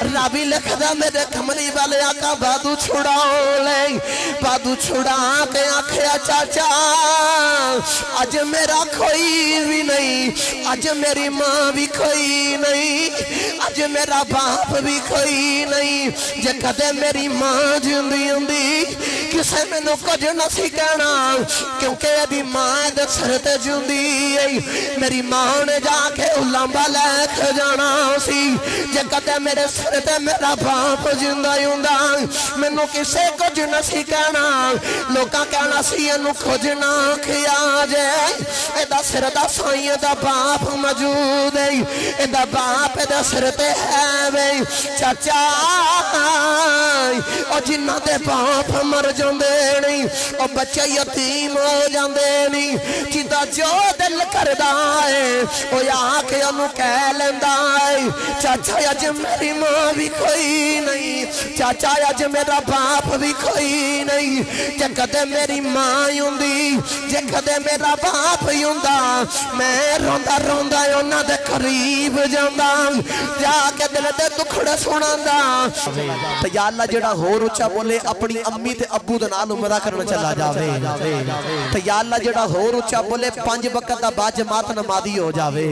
रावी लिखदा मेरे कमली वाले आका बादू छुड़ाओ ले बादू छुड़ा के आखिया चाचा अज मेरा कोई भी नहीं अज मेरी मां भी कोई नहीं अज मेरा बाप भी कोई नहीं जे कदे मेरी मां जिंदी हुंदी किसे मैनू कुछ नहीं कहना क्योंकि यदि मां दे सिर ते जिंदी मेरी मां ने जाके उलांबा लेके जाना सी जे कदे मेरे सिर ते मेरा बाप जिंदा हुंदा मैनू किसे कुछ नहीं कहना लोकां कहना सी इनू कुछ ना खिया जे एदा सिर दा साईं दा बाप मौजूद है एदा बाप एदा सिर ते है वे चाचा ओ जिन्हां दे बाप मर जांदे नहीं ओ बच्चे यतीम हो जांदे नहीं जिदा जो दिल करदा है ओ आके ओनू कह लैंदा है चाचा अज मेरी मां भी कोई नहीं चाचा अज मेरा बाप भी कोई नहीं जे कदे मेरी मां हुंदी जे कदे मेरा बाप हुंदा मैं रोंदा रोंदा उन्हां दे करीब जांदा जाके दिल दे दुखड़े सुनांदा ते या अल्लाह जेड़ा होर उच्चा बोले अपनी अम्मी ते अब्बू दे नाल उमरा करन चला जावे ते या अल्लाह जेड़ा होर उच्चा बोले 5 वक्त दा बाजमात नमाज़ी हो जावे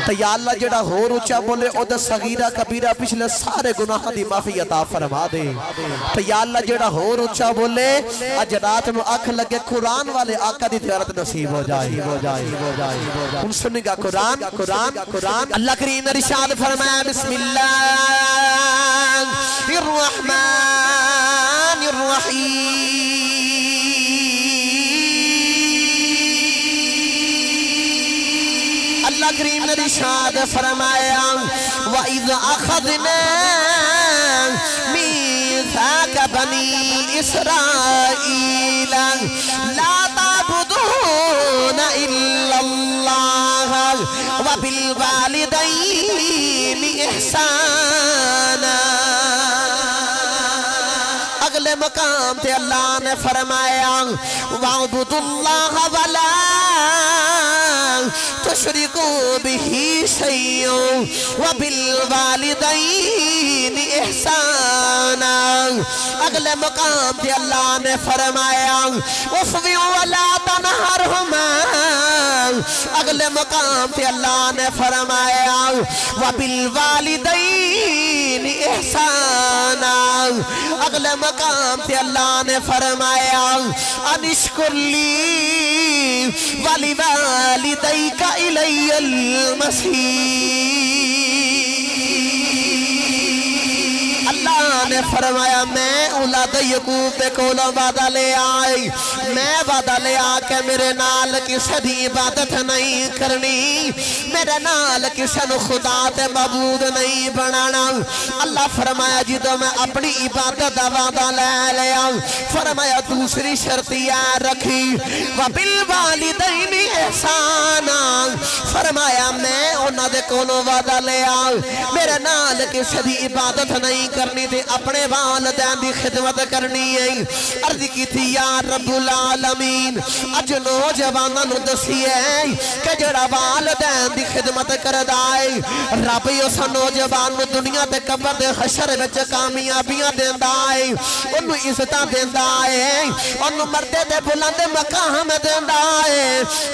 ते या अल्लाह जेड़ा होर उच्चा बोले ओदा सगीरा कबीरा पिछले सारे गुनाहां दी माफी अता फरमा दे ते या अल्लाह जेड़ा होर उच्चा बोले अज रात नु अख लगे कुरान वाले आका दी ज़ियारत नसीब हो जाए हुन सुनेगा कुरान कुरान कुरान अल्लाह करीम ने इरशाद फरमाया बिस्मिल्लाहिर रहमानिर रहीम अल्लाह करीम ने इरशाद फरमाया व इज़ अखज़ना मीसाक बनी इसराईल ला ताबुदून इल्लल्लाह व बिल वालिदैनि इहसाना अगले मकाम पे अल्लाह ने फरमाया वअबुदुल्लाह वला तुशरिकू बिही शैअन व बिल वालिदैनि इहसाना अगले मकाम पे अल्लाह ने फरमाया उफ़वी वला तनहरहुमा अगले मकाम पे अल्लाह ने फरमाया व बिल वालिदैनि इहसाना अगले मकाम पे अल्लाह ने फरमाया अनिश्कुरली वाली वालिदैका इलैयल मसीह अल्लाह ने फरमाया मैं औलाद यकूब पे कोलो वादा ले आई मैं वादा ले आके मेरे नाल किसी दी इबादत नहीं करनी मेरे नाल किसी नु खुदा ते माबूद नहीं बनाना अल्लाह फरमाया जिदों मैं अपनी इबादत दा वादा ले लिया फरमाया दूसरी शर्त याद रखी व बिल वालिदैनि इहसाना फरमाया मैं उन्हां दे कोलों वादा ले आ मेरे नाल किसी दी इबादत नहीं करनी ते अपने वालिदैन दी खिदमत करनी है अर्ज की थी या रब्बुल आलमीन अज नौजवानां नूं दसिए कि जेड़ा वालिदैन दी खिदमत करदा है रब उस नौजवान नूं दुनिया ते कब्र दे हशर विच कामयाबियां देंदा है ओनू इज्जतां देंदा है ओनू मर्दे दे बुलंद मकाम देंदा है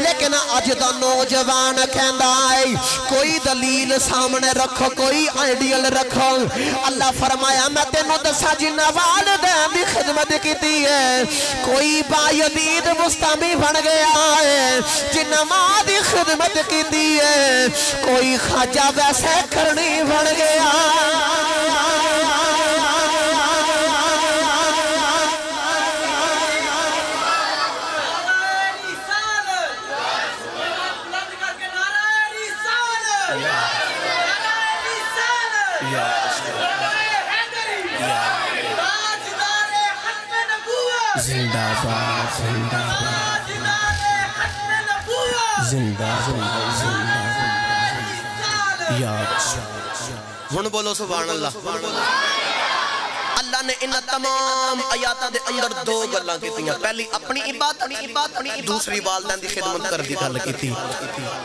लेकिन अज दा नौजवान कहंदा है कोई दलील सामने रखो कोई आइडियल रखो अल्लाह फरमाया मैं तेनू दसा जिन्ना वालिदैन दी खिदमत कीती है कोई बायदीद मुस्तामी बन गया है जिन्ना मां दी खिदमत कीती है कोई खाजा वैसे करनी बन गया जिंदाबाद जिंदाबाद जिंदाबाद या हुन बोलो सुभान अल्लाह अल्लाह ने इन तमाम आयातां दे अंदर दो गल्लां कीतियां पहली अपनी इबादत दूसरी वालिदैन दी खिदमत करन दी गल कीती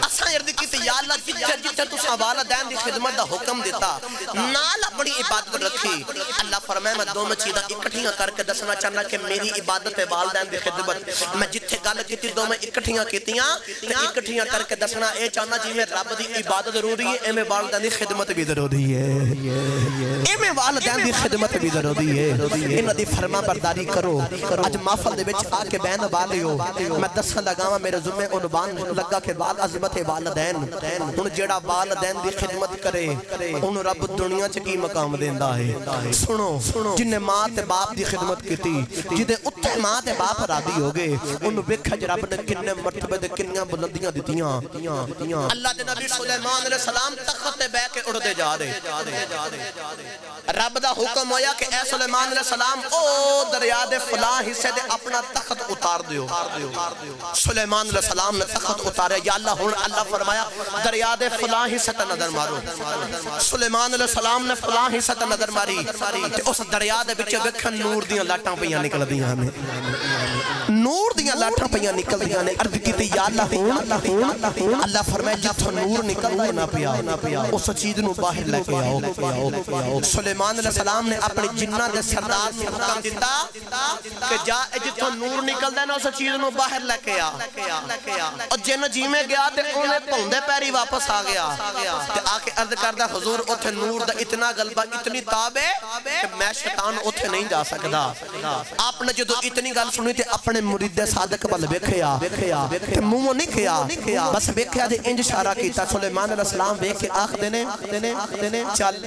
असां अर्ज कीती या अल्लाह जिथे जिथे तुसां वालिदैन दी खिदमत दा हुक्म दिता नाल اپنی عبادت رکھی اللہ فرمائے میں دونوں چیزاں اکٹھیاں کر کے دسنا چاہنا کہ میری عبادت والدین دی خدمت میں جتھے گل کیتی دو میں اکٹھیاں کیتیاں تے اکٹھیاں کر کے دسنا اے چاہنا جی میں رب دی عبادت ضروری ہے ایویں والدین دی خدمت بھی ضروری ہے ایویں والدین دی خدمت بھی ضروری ہے انہاں دی فرما برداری کرو اج محفل دے وچ آ کے بہن والیو میں دسن لگاواں میرے ذمے عنوان لگا کہ عظمت والدین ہن جیڑا والدین دی خدمت کرے اونوں رب دنیا چ کی مقام دیندا ہے سنو جن نے ماں تے باپ دی خدمت کیتی جدے اوتھے ماں تے باپ راضی ہو گئے اونوں ویکھا ج رب نے کنے مرتبے تے کنیاں بلندیاں دتیاں اللہ دے نبی سلیمان علیہ السلام تخت تے بیٹھ کے اڑدے جا رہے رب دا حکم ہویا کہ اے سلیمان علیہ السلام او دریا دے فلاں حصے دے اپنا تخت اتار دیو سلیمان علیہ السلام نے تخت اتارے یا اللہ ہن اللہ فرمایا دریا دے فلاں حصے تے نظر مارو سلیمان علیہ السلام نے فلاں حصے تے نظر ماری تے اس دریا دے وچ ویکھن نور دیاں لاٹاں پیاں نکلدیاں نے نور دیاں لاٹاں پیاں نکلدیاں نے عرض کیتی یا اللہ ہن اللہ فرمایا جتھوں نور نکلدا نہ پیا اس چیز نو باہر لے کے آؤ سلیمان علیہ السلام نے اپنے جناں دے سردار نوں حکم دتا کہ جا جتھوں نور نکلدا نا اس چیز نو باہر لے کے آ اور جن جیویں گیا تے اونے پوندے پیری واپس آ گیا تے آ کے عرض کردا حضور اوتھے نور دا اتنا غلبہ اتنی تاب ہے کہ میں شیطان اوتھے نہیں جا سکدا آپ نے جدو اتنی گل سنی تے اپنے مرید صادق ول ویکھیا تے منہوں نہیں کھیا بس ویکھیا تے انج اشارہ کیتا سلیمان علیہ السلام ویکھ کے آکھدے نے چل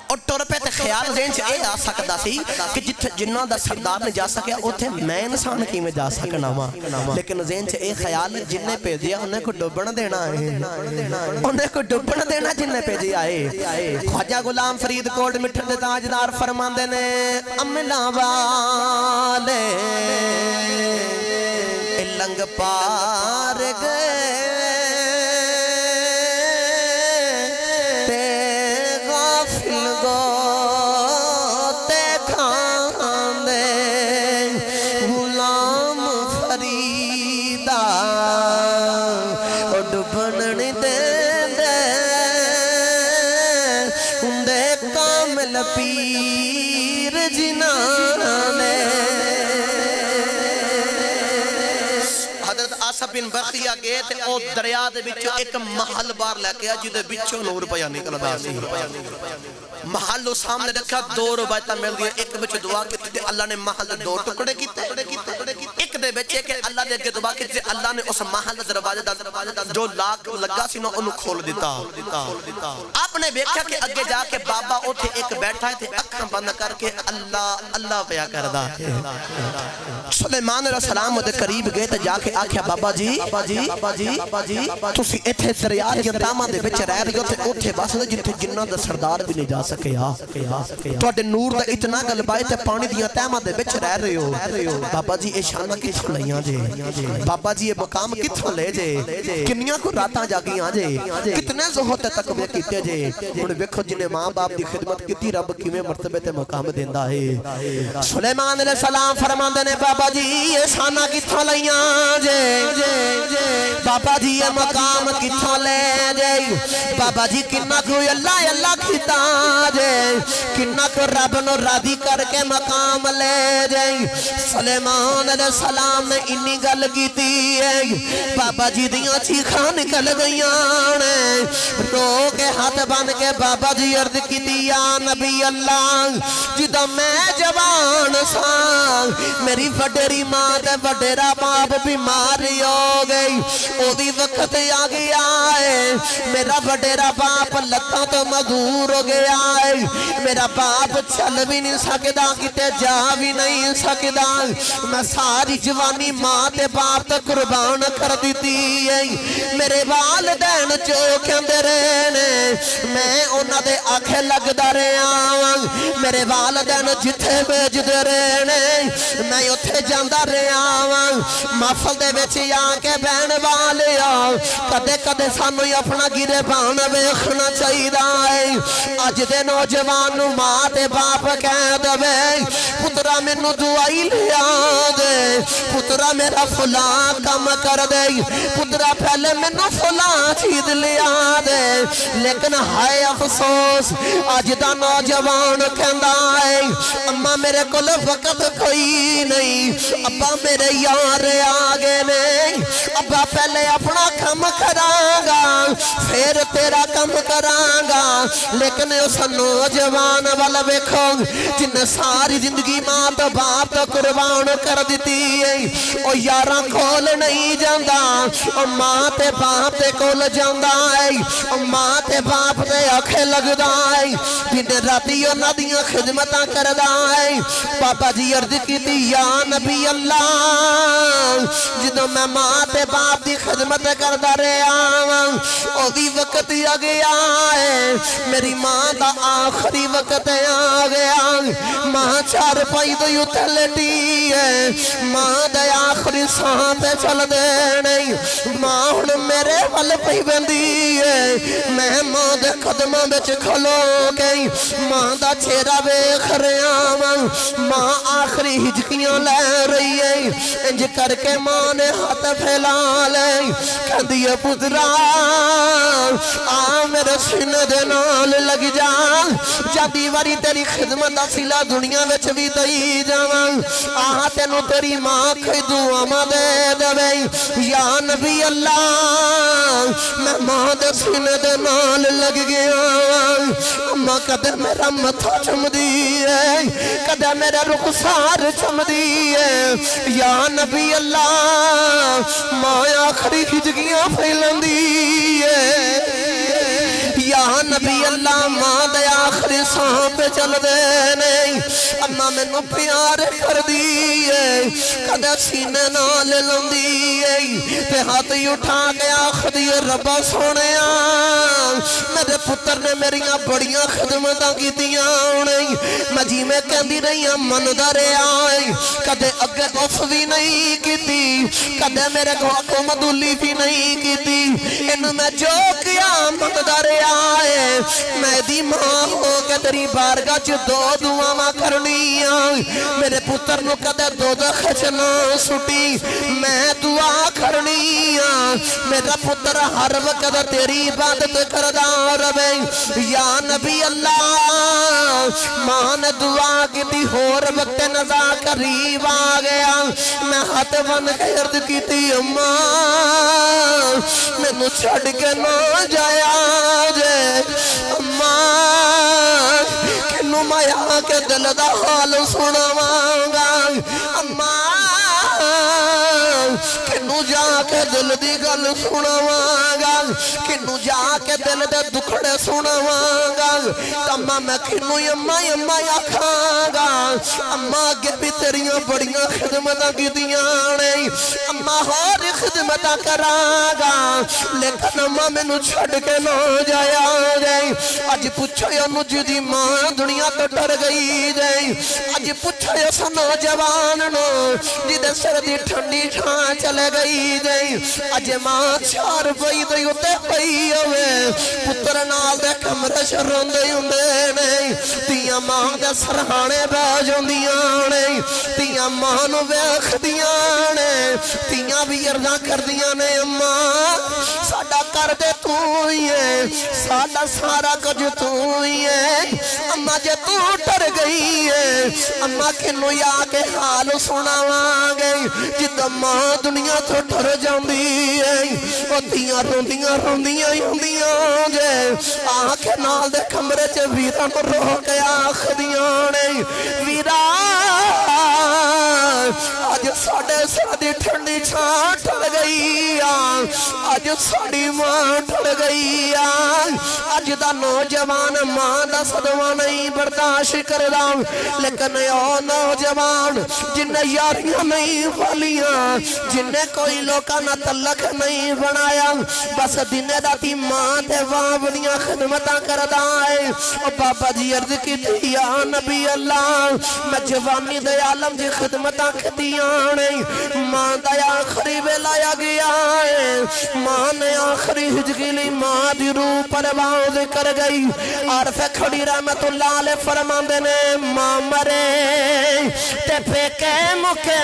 اور ٹر پہ تے خیال ذہن چ اے آ سکدا سی کہ جتھے جنہاں دا سردار نہیں جا سکیا اوتھے میں انسان کیویں جا سکنا وا لیکن ذہن چ اے خیال جننے بھیجیا انہیں کو ڈوبن دینا ہے انہیں کو ڈوبن دینا جننے بھیجیا ہے خواجہ غلام فرید کوٹ مٹھن دے تاجدار فرماندے نے عملاں والے لنگ پار گئے پیر جنانے حضرت آصف بن برخیہ گئے تھے او دریا دے بچوں ایک محل بار لے کے جدے بچوں نور پیا نکلدا سی محل سامنے رکھا 2 روایتاں مل دیا ایک بچ دعا کیتی تے اللہ نے محل دے 2 ٹکڑے کیتے ایک دے بچے کہ اللہ دے اگے دعا کیتی اللہ نے اس محل دروازے دا جو لاک لگا سی نو اونوں کھول دیتا آپ نے دیکھا کہ اگے جا کے بابا اوتھے ایک بیٹھا ہے تے اکھاں بند کر کے اللہ پیا کردا ہے سلیمان علیہ السلام دے قریب گئے تے جا کے آکھیا بابا جی تسی ایتھے دریا دے تاواں دے وچ رہ رہے ہو تے اوتھے بس جتھے جناں دا سردار بھی نہیں جا تواڈے نور دا اتنا غلبہ ہے تے پانی دیاں تہاں دے وچ رہ رہے ہو بابا جی اے شاناں کتھوں لئیاں جے بابا جی اے مقام کتھوں لے جے کنیاں کو راتاں جاگیاں جے کتنے زہد تے تقوی کیتے جے ہن ویکھو جنے ماں باپ دی خدمت کیتی رب کیویں مرتبے تے مقام دیندا ہے سلیمان علیہ السلام فرماندے نے بابا جی اے شاناں کتھوں لئیاں جے بابا جی اے مقام کتھوں لے جے بابا جی کنا کوئی اللہ کیتا جے کنہ کو رب نو راضی کر کے مقام لے جائیں سلیمان علیہ السلام نے انی گل کیتی ہے بابا جی دیاں چیخاں نکل گئیاں رو کے ہاتھ بن کے بابا جی عرض کیتی یا نبی اللہ جدہ میں جوان سا میری وڈیری ماں تے وڈیرا باپ بیماری ہو گئی او دی وقت آ گیا ہے میرا وڈیرا باپ لتاں تو مزدور ہو گیا ہے میرا باپ چل بھی نہیں سکدا کتے جا بھی نہیں سکدا میں ساری جوانی ماں تے باپ تے قربان کر دیتی ہے میرے والدین جو کہندے رہے میں انہاں دے آکھے لگدا رہا میرے والدین جتھے بھیجدے رہے میں اوتھے جاندا رہا محفل دے وچ آ کے بہن والیا کدے کدے سانو اپنا گریبان ویکھنا چاہیدا ہے اج دے نوجوان نو ماں تے باپ کہہ دے پترا مینوں دعائی لیا دے پترا میرا فلاں کم کر دے پترا चंगा पहले मैनू फुलां चीज लिया दे। लेकिन हाय अफसोस अज दा नौजवान कहंदा है अम्मा मेरे कोल वक्त कोई नहीं, अब्बा मेरे यार आ गए ने, अब्बा पहले अपना काम करांगा फिर तेरा काम करांगा। लेकिन उस नौजवान वाल वेखो जिन्हें सारी जिंदगी मां तो बाप तो कुर्बान कर दी है, ओ यारां कोल नहीं जांदा, ओ मां ते बाप दे कोल जांदा है, ओ मां ते बाप दे आखे लगदा है, दिन राती उन्हां दियां खिदमतां करदा है। बाबा जी अर्ज कीती या नबी अल्लाह जदों मैं मां ते बाप दी खिदमत करदा रहा ओ भी वक्त आ गया है, मेरी मां दा आखिरी वक्त आ गया। मां चार पाई तो उत्ते लेटी है, मां दा आखिरी साह ते चल दे नहीं, मां हुण मेरे वल पई वेंदी है, मैं मां दे कदमां विच खलो गई मां दा चेहरा वेख रहा वां। मां आखिरी हिजकियां लै रही है, इंज करके मां ने हाथ फैला ले कहंदी है पुत्रा आ मेरे सीने दे नाल लग जा, जादी वारी तेरी खिदमत दा सिला दुनिया विच भी दई जावां, आ तेनू तेरी मां कोई दुआवां दे देवे। या नबी अल्लाह मैं मां दे सीने दे नाल लग गया, अम्मा कदे मेरा मथा चुमदी है, कदे मेरा रुखसार चुमदी है। या नबी अल्लाह मां आखिरी हिजकियां फैलंदी है। या नबी अल्लाह मां दे आखिरी साह पे चल दे नहीं, अम्मा मैनू प्यार कर दी है, कदे सीने नाल लंदी है ते हाथ उठा के आखदी है रब्बा सोहणिया मेरे पुत्र ने मेरियां बड़ियां खिदमतां कीतियां नहीं, मैं जिवें कहंदी रही मनदा रहा है, कदे अगे उफ भी नहीं कीती, कदे मेरे को हुकूमतुली भी नहीं कीती, इन्हू मैं जो किया मनदा रहा है। मैं दी मां हो के तेरी बारगाह च दो दुआवां करनियां, मेरे पुत्र नू कदे दोज़ख च ना सुटी, मैं दुआ करनियां मेरा पुत्र हर वक्त तेरी इबादत करदा रवे। या नबी अल्लाह मां ने दुआ की होर वक्त नज़ा करीब आ गया, मैं हाथ बन के अर्ज की अम्मा मैनू छड़ के ना जाया जे, अम्मा किनू मैं के दिल दा हाल सुनावांगा, अम्मा किनू जाके दिल दी गल सुनावांगा, किनू जाके दिल दे दुखड़े सुनावांगा, अम्मा मैं किनू अम्मा अम्मा आखांगा। अम्मा अगे भी तेरियां बड़ियां खिदमतां कीतियां ने, अम्मा होर खिदमतां करांगा, लेकिन अम्मा मैनू छड़ के ना जाया जाए। अज पुछो ओनू जिहदी मां दुनिया तो डर गई जाए, अज पुछो उस नौजवान नू जिहदे सिर दी ठंडी छां चले गई जाए, अज मां 4 रुपए दे उत्ते पई होवे, पुत्र नाल दे कमरे च रोंदे हुंदे ने, तियां मां दे सरहाणे बह जांदियां ने, तियां मां नू वेखदियां ने, तियां भी अर्ज़ां करदियां ने अम्मा साडा कर दे तू ही है, साडा सारा कुछ तू ही है, अम्मा जे तू डर गई है अम्मा किनू आके हाल सुनावांगे, जिद्दां मां दुनिया तो डर जांदी है, ओ तियां रोंदियां रोंदियां होंदियां जे आके नाल दे कमरे च वीरां नू रो के आखदियां ने वीरा अज साडे साडी ठंडी छां ठर गई आ, अज साडी मां ठर गई आ। अज दा नौजवान मां दा सदमा नहीं बर्दाश्त करदा, लेकिन ओ नौजवान जिन्ने यारियां नहीं वालियां, जिन्ने कोई लोकां नाल तलक नहीं बनाया, बस दिने राती मां ते बाप दियां खिदमतां करदा है। ओ बाबा जी अर्ज कीती या नबी अल्लाह मैं जवानी दे आलम दी खिदमतां कीतियां ने, मां दा आखिरी वेला आ गया है, मां ने आखिरी हिजकी ली मां दी रूह परवाज़ कर गई। आरफ खड़ी रहमतुल्लाह अलैह फरमांदे ने मां मरे ते फेके मुके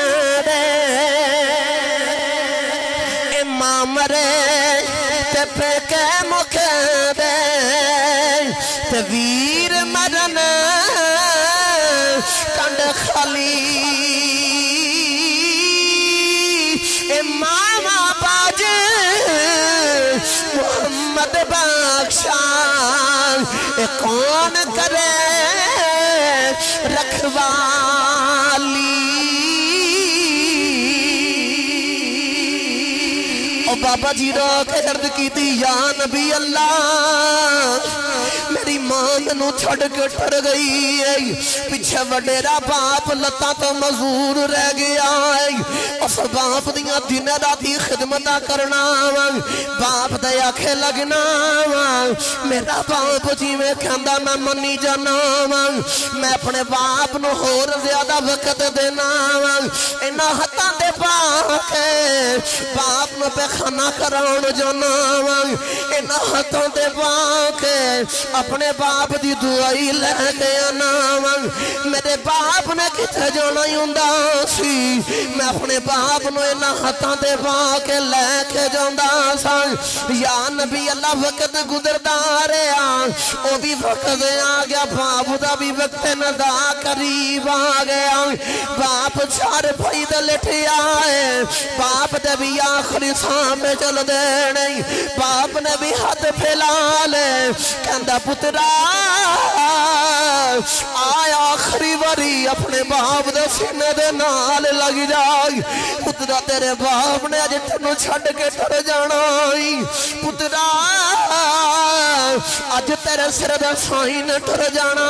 दे, मां मरे ते पेके मुख दे ते वीर मरन कंड खाली ए मामा बाज मोहम्मद बख्शा ए कौन करे रखवाली ओ बाबा जी रो के दर्द की थी या नबी अल्लाह मेरी मां मैनू छड़ के ठर गई है पिछे वडेरा बाप लत्ता तो मजूर रह गया है उस बाप दियां दिन राती खिदमत करना बाप दे आखे लगना मेरा बाप जिवें कहंदा मैं मनी जाना मैं अपने बाप नू होर ज्यादा वक्त देना इन्हां हत्थां दे पा के बाप नू पैखाना कराउण जाना इन्हां हत्थां दे पा के अपने बाप दी दुआई लेके आना मेरे बाप ने किथे जाना ही हुंदा सी मैं अपने बाप नू इन्हां हत्थां ते पा के लेके जांदा सा या नबी अल्लाह वक्त गुजरदा रहा ओ भी वक्त आ गया बाप दा भी वक्त नदा करीब आ गया बाप चार भाई दे लिटिया है बाप दे भी आखिरी सामने चल दे नहीं बाप ने भी हाथ फैला ले कहंदा पुत्रा आया आखिरी बारी अपने बाप दे सीने दे नाल लग जाए पुत्रा तेरे बाप ने अज तेनू छड्ड के टुर जाना पुत्रा अज तेरे सिर दा साईं ने टुर जाना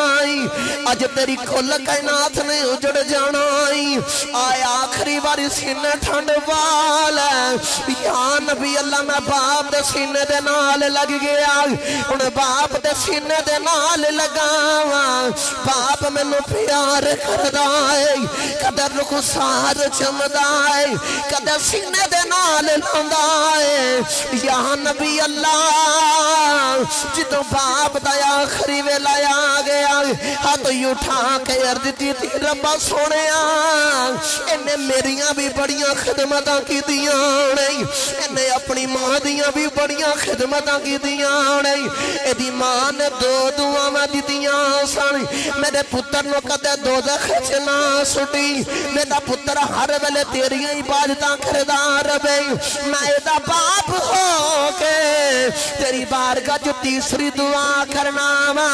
अज तेरी कुल कायनात ने उजड़ जाना आया आखिरी बारी सीने ठंड वाल या नबी अल्लाह मैं बाप दे सीने दे नाल लग गया हुण बाप दे सीने दे नाल लगा बाप मैनू प्यार करदा है कदर रुखसार चमदा है कदर सीने दे नाल लांदा है या नबी अल्लाह जिदों बाप दा आखिरी वेला आ गया हाथ उठा के अर्ज की रब्बा सोहणिया इन्हें मेरियां भी बड़ियां खिदमतां कीतियां नहीं इन्हें अपनी मां दियां भी बड़ियां खिदमतां कीतियां नहीं एदी मां ने दो दुआवां दित्तियां सन मेरे पुत्र नु कदे दोज़ख च ना सुटी मेरा पुत्र हर वेले तेरियां इबादतां करदा रहे मैं एदा बाप हो के तेरी बारगाह च तीसरी दुआ करना वा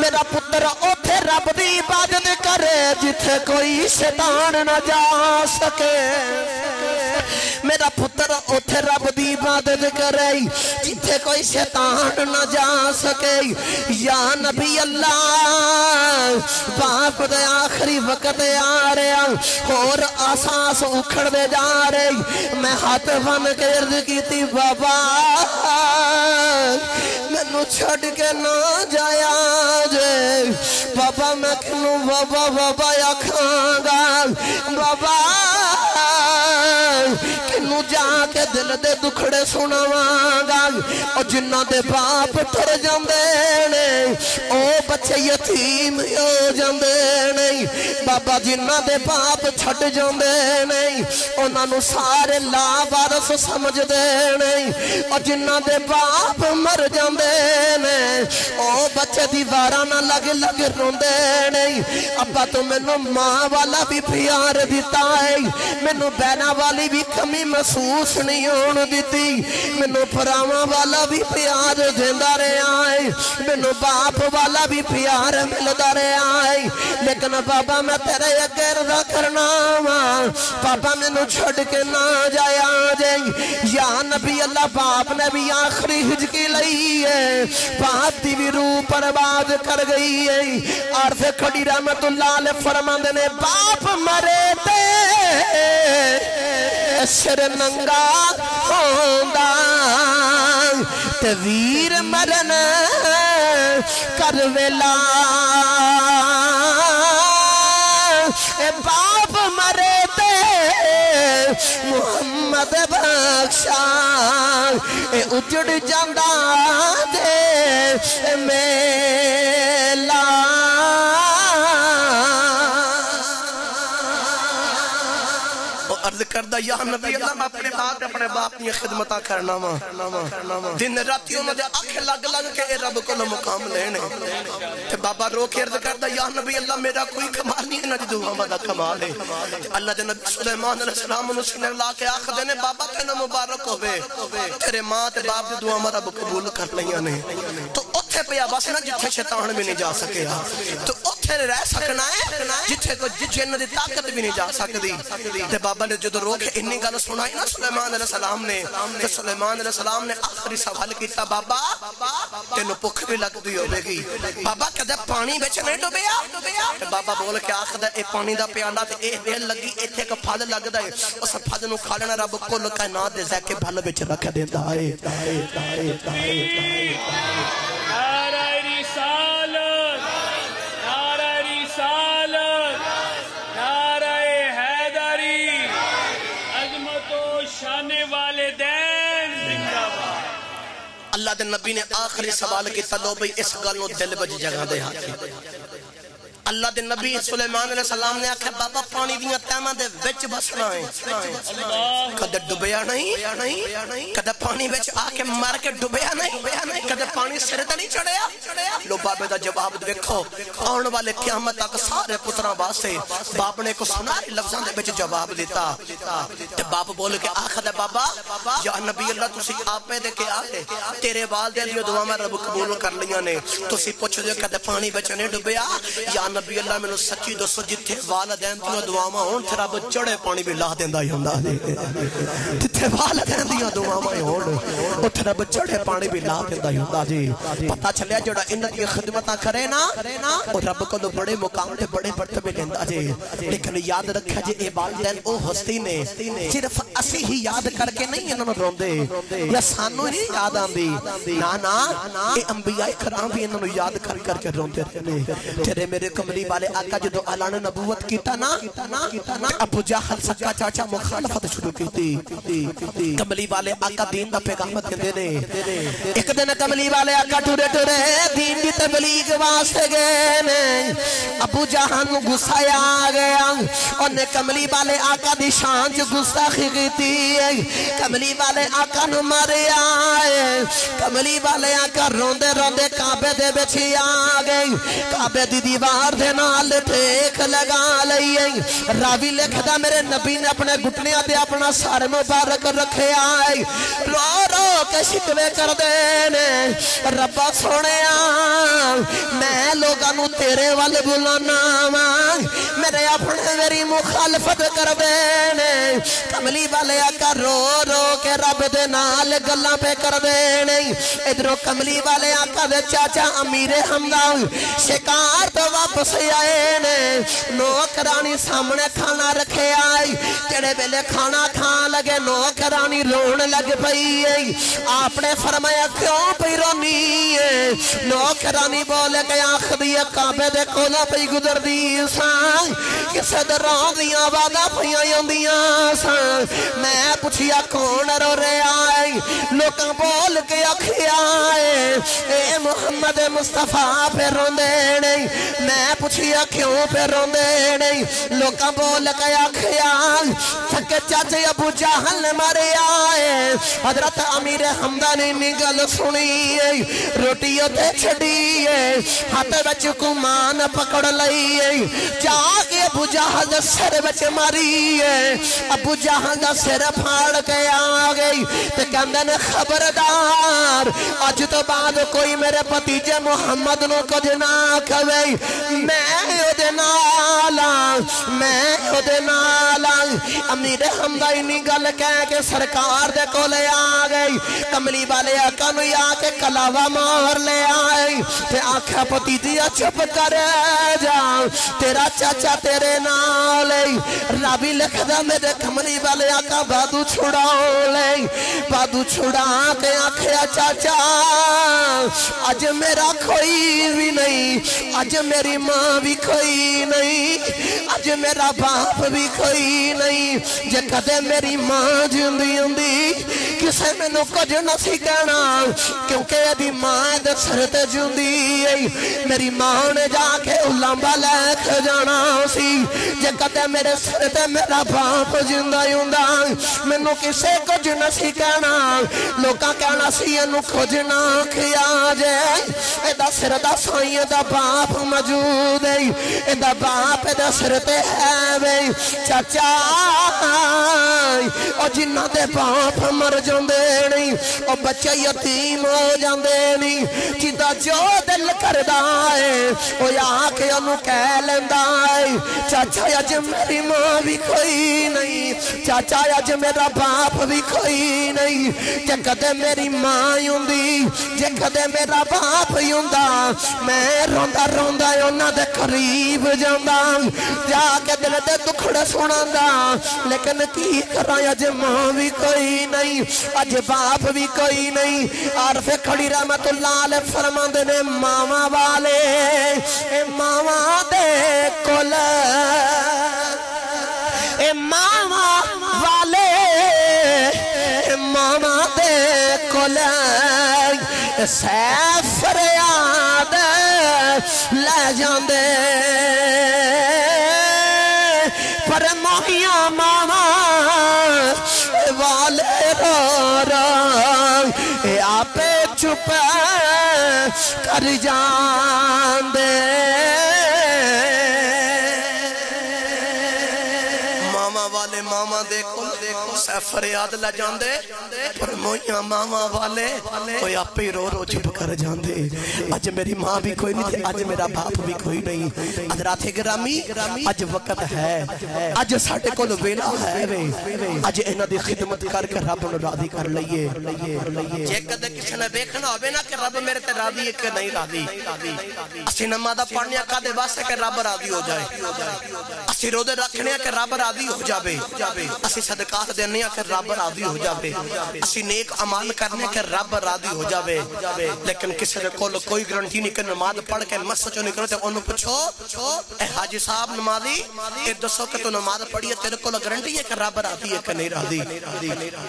मेरा पुत्र ओथे रब दी इबादत करे जिथे कोई शैतान ना जा सके मेरा पुत्र उथे रब दी इबादत करे जिथे कोई शैतान ना जा सके या नबी अल्लाह बाप दे आखिरी वक्त आ रहा और आसास उखड़ते जा रहे मैं हाथ बन के अर्ज की बाबा मैनू छड़ के ना जाया जे बाबा मैं किनू बाबा बाबा आखांगा बाबा किनू जाके दिल दे दुखड़े सुनावांगा और जिन्ना दे बाप टुर जांदे ने ओ बच्चे यतीम हो जांदे ने बाबा जिन्ना दे बाप छड़ जांदे ने उन्हां नू सारे लावारस समझदे ने और जिन्ना दे बाप मर जांदे ने ओ बच्चे दीवारां नाल लग लग रोंदे ने अब्बा तो मैनू मां वाला भी प्यार दिता है मैनू बहना वाली भी कमी महसूस नहीं होने दी मैनू भरावां वाला भी प्यार देंदा रहा है मैनू बाप वाला भी प्यार मिलता रहा है लेकिन बाबा मैं तेरे अगे अर्ज़ करना वा बाबा मैनू छड़ के ना जाया जे या नबी अल्लाह बाप ने भी आखिरी हिजकी लई है बाप दी भी रूह बर्बाद कर गई है अर्थ खड़ी रहमतुल्लाह अलैह फरमांदे ने बाप मरे ते सिर नंगा होंदा ते वीर मरन कर वेला बाप मरे ते मुहम्मद बख्शा उजड़ जांदा दे मेला अर्ज عرض کردہ یا نبی اللہ میں اپنے باپ اپنے باپ کی خدمتہ کرنا ماں دن راتیوں میں آنکھیں لگ کے اے رب کو مقام لینے تے بابا رو کے عرض کردہ یا نبی اللہ میرا کوئی کمال نہیں ہے نہ دعا مدہ کمال ہے اللہ دے نبی سلیمان علیہ السلام انہوں سینے اللہ کے آخر دینے بابا تینا مبارک ہوئے تیرے ماں تے باپ دے دعا مدہ قبول کر لیا نے تو اتھے پہ بس نہ جتھے شیطان بھی نہیں جا سکے تو اتھے رہ سکنا ہے جتھے کو جن دی طاقت بھی نہیں جا سکتی تے بابا نے جدو رو کے انی گل سنائی نا سلیمان علیہ السلام نے تے سلیمان علیہ السلام نے آخری سوال کیتا بابا تینو بھوک بھی لگ دی ہوے گی بابا کدے پانی وچ نہیں ڈوبیا تے بابا بول کے آکھدا اے پانی دا پیالہ تے اے ویل لگی ایتھے ایک پھل لگدا ہے اس پھل نو کھا لینا رب کل کائنات دے ذائقے پھل وچ رکھ دیندا ہے نعرہ رسالت نعرہ رسالت نعرہ حیدری عظمت و شان والدین زندہ باد اللہ دے نبی نے آخری سوال کیتا لو بھئی اس گل نو دل وچ جگہ دے ہاتھی اللہ دے نبی سلیمان علیہ السلام نے آکھا بابا پانی دیاں تیمہ دے وچ بسنا ہے کدے ڈوبیا نہیں کدے پانی وچ آکے مر کے ڈوبیا نہیں کدے پانی سر تے نہیں چڑھیا لو بابے دا جواب دیکھو آن والے قیامت تک سارے پتراں واسطے باپ نے کو سناری لفظاں دے وچ جواب دیتا تے باپ بول کے آکھدا بابا یا نبی اللہ تسی آپے دے کے آگے تیرے والدین دی دعا میں رب قبول کر لیاں نے تسی پوچھ دے کدے پانی وچ نہیں ڈوبیا یا نبی اللہ میں سچی دوستو جتھے والدین دیاں دعاواں ہون تے رب چڑھے پانی بھی لا دیندا ہی ہوندا جتھے والدین دیاں دعاواں ہون اوتھے رب چڑھے پانی بھی لا دیندا ہی ہوندا جی پتہ چلیا جڑا انہاں دی خدمتاں کرے نا او رب کولوں بڑے مقام تے بڑے مرتبے لیندا جی لیکن یاد رکھیا جی اے والدین او ہستی نے صرف اسی ہی یاد کر کے نہیں انہاں نوں روندے یا سانوں نہیں یاد آندی نا اے انبیاء کرام بھی انہاں نوں یاد کر کے روندے رہندے تیرے میرے کملی والے آقا جدو اعلان نبوت کیتا نا ابو جہل سکا چاچا مخالفت شروع کیتی کملی والے آقا دین دا پیغام دیندے نے ایک دن کملی والے آقا ٹرے دین دی تبلیغ واسطے گئے نے ابو جہل نو غصہ آ گیا اونے کملی والے آقا دی شان جو گستاخی کیتی کملی والے آقا نو ماریا کملی والے آقا روندے روندے کعبے دے وچ آ گئے کعبے دی دیوار دے نال ٹھیک لگا لئیے راوی لکھدا میرے نبی نے اپنے گھٹنیاں تے اپنا سر مبارک رکھے آئے رو رو کے شکوے کر دینے ربا سونیا میں لوگاں نو تیرے وال بلانا میرے اپنے میری مخالفت کر دینے کملی والے آقا رو رو کے رب دے نال گلاں پہ کر دینے ادھروں کملی والے آقا دے چاچا امیر حمدہ شکار تو واپس آئے نے نوکرانی سامنے کھانا رکھے آئی جڑے بیلے کھانا کھان لگے نوکرانی رون لگ پئی آپ نے فرمایا کیوں پئی رونی ہے نوکرانی بولے کہ آخری کعبے دے کولا پئی گزر دی سان کسے دروں دیاں وعدہ پئیاں یوندیاں سان میں پوچھیا کون رو رہے آئے لوکاں بول کے آکھے آئے اے محمد مصطفیٰ پہ روندے نہیں میں پوچھیا کیوں پہ روندے نہیں لوکاں بول گیا خیال تھکے چاچے ابو جہل مارے آئے حضرت امیر حمدہ نے نگل سنی روٹیوں تے چھڑی ہاتھ بچ کمان پکڑ لئی جا کے ابو جہل سر بچ ماری ابو جہل دا سر پھاڑ کے آ گئی تے کہندے خبردار اج تو بعد کوئی میرے بھتیجے محمد نو کچھ نہ کہے میں اودے نالا امیر حمدہ انہی گل کہہ کے سرکار دے کو لے آ گئی کملی والے آقا نو آ کے کلاوہ مار لے آئی تے آنکھا بھتیجیا چپ کر جا تیرا چاچا تیرے نالے رابی لکھدا میرے کملی والے آقا بادو چھڑا کے آنکھیا چاچا آج میرا کوئی بھی نہیں آج میری ماں بھی کوئی نہیں آج میرا باپ بھی کوئی نہیں جے کدے میری ماں جندی ہوندی کسے مینوں کچھ نہ سی کہنا کیونکہ ادی ماں دے سر تے جندی मेरी मां ने जाके उलांबा लेके जाना सी जे कदे मेरे सिर ते मेरा बाप जिंदा हुंदा मैनू किसे कुछ नहीं कहना लोकां कहना सी इहनू कुछ ना खिया जे एदा सिर दा साईं दा बाप मौजूद है एदा बाप एदा सिर ते है वे चाचा ओ जिन्हां दे बाप मर जांदे नहीं ओ बच्चे यतीम हो जांदे नहीं जिदा जो दिल करदा है ओ आके ओनू कह लैंदा है चाचा अज मेरी मां भी कोई नहीं चाचा अज मेरा बाप भी कोई नहीं जे कदे मेरी मां हुंदी जे कदे मेरा बाप हुंदा मैं रोंदा रोंदा उन्हां दे करीब जांदा जाके दिल दे दुखड़े सुनांदा लेकिन की करां अज मां भी कोई नहीं अज बाप भी कोई नहीं आरफे खड़ी रहमतुल्लाह अलैह फरमांदे ने मावा वाले ए मावा दे कोल ए मावा वाले ए मावा दे कोल सैफर याद ले जांदे पर मोहिया मावा वाले रो रो आपे चुप कर जांदे मामा वाले मामा देखो फरियाद ला जांदे पर मोइया मामा वाले कोई आपे रो रो चुप कर जांदे अज मेरी मां भी कोई नहीं अज मेरा बाप भी कोई नहीं हज़राते गिरामी अज वक्त है अज साडे कोल वेला है वे अज इन्हां दी खिदमत करके रब नूं राजी कर लईए जे कदे किसी ने देखना होवे ना कि रब मेरे ते राजी है कि नहीं राजी असि नमाज़ पढ़निया कादे वास्ते कि रब राजी हो जाए असि रोज़े रखने कि रब राजी हो जावे असि सदकात देने कि रब राजी हो जावे असि नेक अमल करने कि रब राजी हो जावे लेकिन किसी दे कोल कोई गारंटी नहीं कि नमाज पढ़ के मस्जिद चों निकलो ते ओनू पूछो ए हाजी साहब नमाजी ए दसो कि तू नमाज पढ़ी है तेरे कोल गारंटी है कि रब राजी है कि नहीं राजी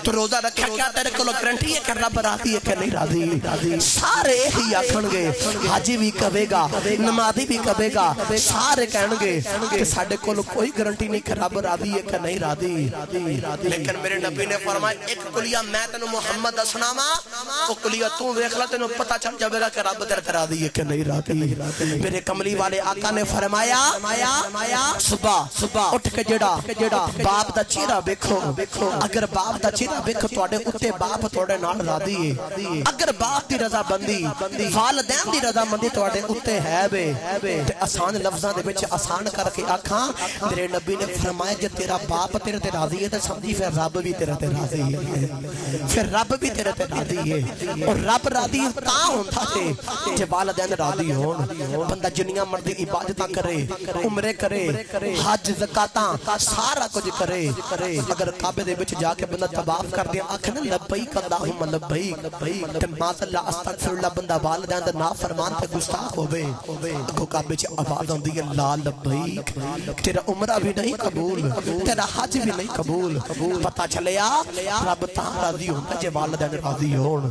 तू रोजा रखा क्या तेरे कोल गारंटी है कि रब राजी है कि नहीं राजी सारे ही आखणगे हाजी भी कहेगा नमाजी भी कहेगा सारे कहणगे कि साडे कोल कोई गारंटी नहीं कि रब राजी है कि नहीं राजी लेकिन मेरे नबी ने फरमाया एक कुलिया मैं तेनू मुहम्मद दसना वा ओ कुलिया तू देख ले तेनू पता चल जाएगा कि रब तेरे ते राजी है कि नहीं राजी मेरे कमली वाले आका ने फरमाया सुबह उठ के जेड़ा बाप दा चेहरा देखो अगर बाप दा चेहरा देखो तुहाडे उत्ते बाप तुहाडे नाल राजी है अगर बाप दी रजामंदी वालिदैन दी रजामंदी तुहाडे उत्ते है वे ते आसान लफ्जां दे विच आसान करके आखां मेरे नबी ने फरमाया जे तेरा बाप तेरे ते राजी है तो समझी फिर रब भी तेरे ते राजी है फिर रब भी तेरे ते राजी है और रब राजी तां होंदा है जे वालिदैन राजी होण बंदा जिन्नियां मर्जी इबादतां करे उमरे करे हज ज़कातां सारा कुछ करे अगर काबे दे विच जाके बंदा तवाफ कर दे आखे ना लब्बैक अल्लाहुम्मा लब्बैक ते माशाअल्लाह अस्तगफिरुल्लाह बंदा वालिदैन दा नाफरमान ते गुस्ताख होवे अगो काबे च आवाज आंदी है ला लब्बैक तेरा उमरा भी नहीं कबूल तेरा हज भी नहीं कबूल पता चलिया रब तां राजी होंदा जे वालिदैन राजी होण।